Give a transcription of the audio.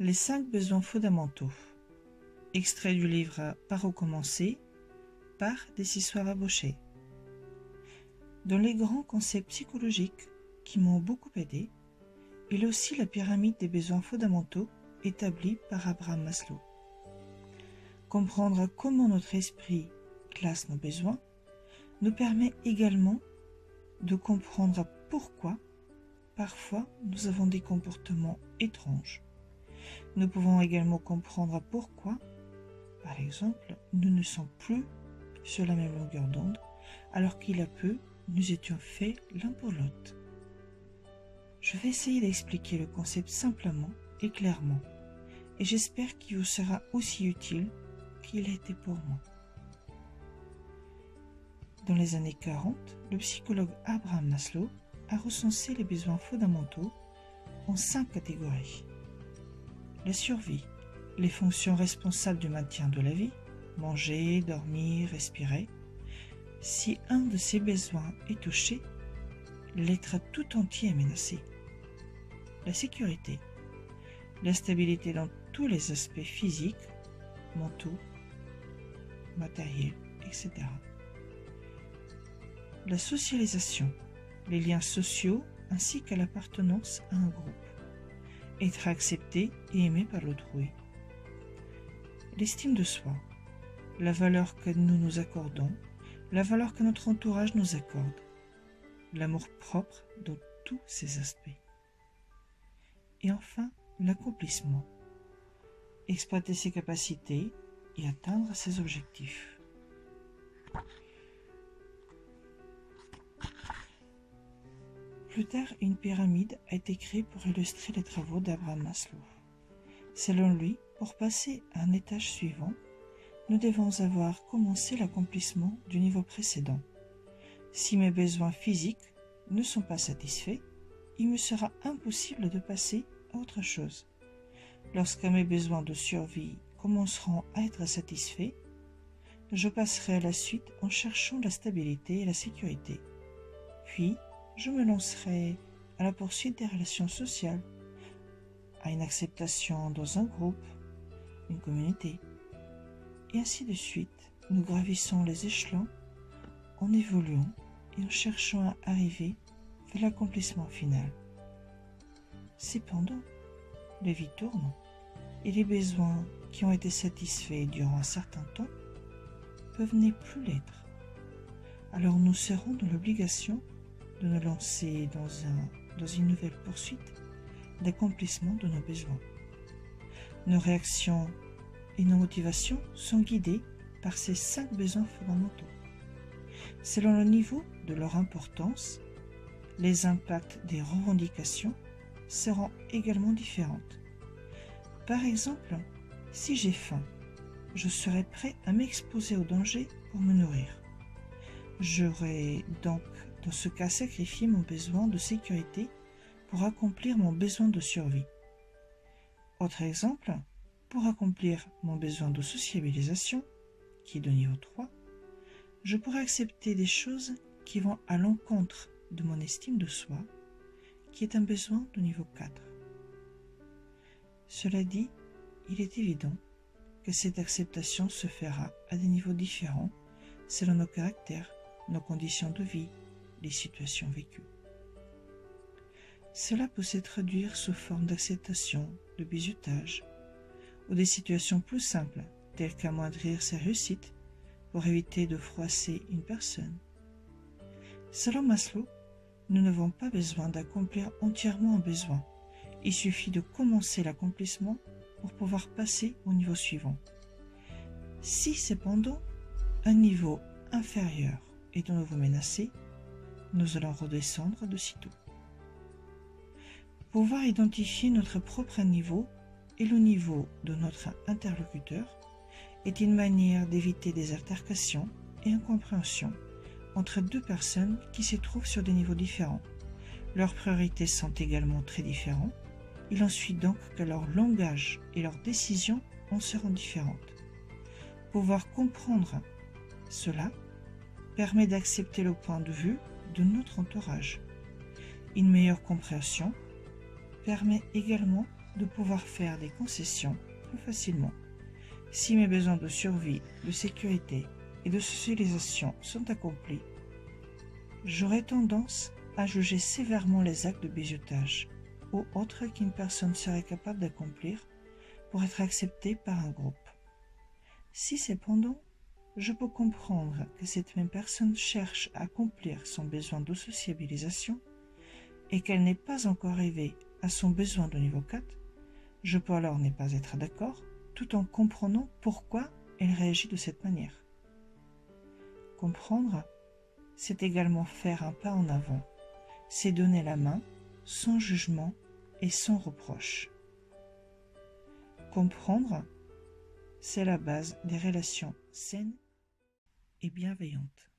Les 5 besoins fondamentaux. Extrait du livre Par où commencer par Désissoire Abochet. Dans les grands concepts psychologiques qui m'ont beaucoup aidé, il y a aussi la pyramide des besoins fondamentaux établie par Abraham Maslow. Comprendre comment notre esprit classe nos besoins nous permet également de comprendre pourquoi parfois nous avons des comportements étranges. Nous pouvons également comprendre pourquoi, par exemple, nous ne sommes plus sur la même longueur d'onde alors qu'il y a peu nous étions faits l'un pour l'autre. Je vais essayer d'expliquer le concept simplement et clairement et j'espère qu'il vous sera aussi utile qu'il a été pour moi. Dans les années 40, le psychologue Abraham Maslow a recensé les besoins fondamentaux en 5 catégories. La survie, les fonctions responsables du maintien de la vie, manger, dormir, respirer. Si un de ces besoins est touché, l'être tout entier est menacé. La sécurité, la stabilité dans tous les aspects physiques, mentaux, matériels, etc. La socialisation, les liens sociaux ainsi que l'appartenance à un groupe. Être accepté et aimé par l'autrui. L'estime de soi, la valeur que nous nous accordons, la valeur que notre entourage nous accorde, l'amour propre dans tous ses aspects. Et enfin, l'accomplissement, exploiter ses capacités et atteindre ses objectifs. Plus tard, une pyramide a été créée pour illustrer les travaux d'Abraham Maslow. Selon lui, pour passer à un étage suivant, nous devons avoir commencé l'accomplissement du niveau précédent. Si mes besoins physiques ne sont pas satisfaits, il me sera impossible de passer à autre chose. Lorsque mes besoins de survie commenceront à être satisfaits, je passerai à la suite en cherchant la stabilité et la sécurité. Puis, je me lancerai à la poursuite des relations sociales, à une acceptation dans un groupe, une communauté, et ainsi de suite. Nous gravissons les échelons en évoluant et en cherchant à arriver vers l'accomplissement final. Cependant, la vie tourne et les besoins qui ont été satisfaits durant un certain temps peuvent ne plus l'être. Alors nous serons dans l'obligation de nous lancer dans une nouvelle poursuite d'accomplissement de nos besoins. Nos réactions et nos motivations sont guidées par ces 5 besoins fondamentaux. Selon le niveau de leur importance, les impacts des revendications seront également différentes. Par exemple, si j'ai faim, je serai prêt à m'exposer au danger pour me nourrir. J'aurai donc dans ce cas sacrifié mon besoin de sécurité pour accomplir mon besoin de survie. Autre exemple, pour accomplir mon besoin de sociabilisation, qui est de niveau 3, je pourrais accepter des choses qui vont à l'encontre de mon estime de soi, qui est un besoin de niveau 4. Cela dit, il est évident que cette acceptation se fera à des niveaux différents selon nos caractères, nos conditions de vie, les situations vécues. Cela peut se traduire sous forme d'acceptation, de bizutage, ou des situations plus simples, telles qu'amoindrir ses réussites pour éviter de froisser une personne. Selon Maslow, nous n'avons pas besoin d'accomplir entièrement un besoin. Il suffit de commencer l'accomplissement pour pouvoir passer au niveau suivant. Si cependant un niveau inférieur est de nouveau menacé, nous allons redescendre de sitôt. Pouvoir identifier notre propre niveau et le niveau de notre interlocuteur est une manière d'éviter des altercations et incompréhensions entre 2 personnes qui se trouvent sur des niveaux différents. Leurs priorités sont également très différentes. Il en suit donc que leur langage et leurs décisions en seront différentes. Pouvoir comprendre cela permet d'accepter le point de vue de notre entourage. Une meilleure compréhension permet également de pouvoir faire des concessions plus facilement. Si mes besoins de survie, de sécurité et de socialisation sont accomplis, j'aurai tendance à juger sévèrement les actes de bizutage ou autres qu'une personne serait capable d'accomplir pour être acceptée par un groupe. Si cependant, je peux comprendre que cette même personne cherche à accomplir son besoin de sociabilisation et qu'elle n'est pas encore arrivée à son besoin de niveau 4, je peux alors ne pas être d'accord tout en comprenant pourquoi elle réagit de cette manière. Comprendre, c'est également faire un pas en avant, c'est donner la main sans jugement et sans reproche. Comprendre, c'est la base des relations saines et bienveillantes.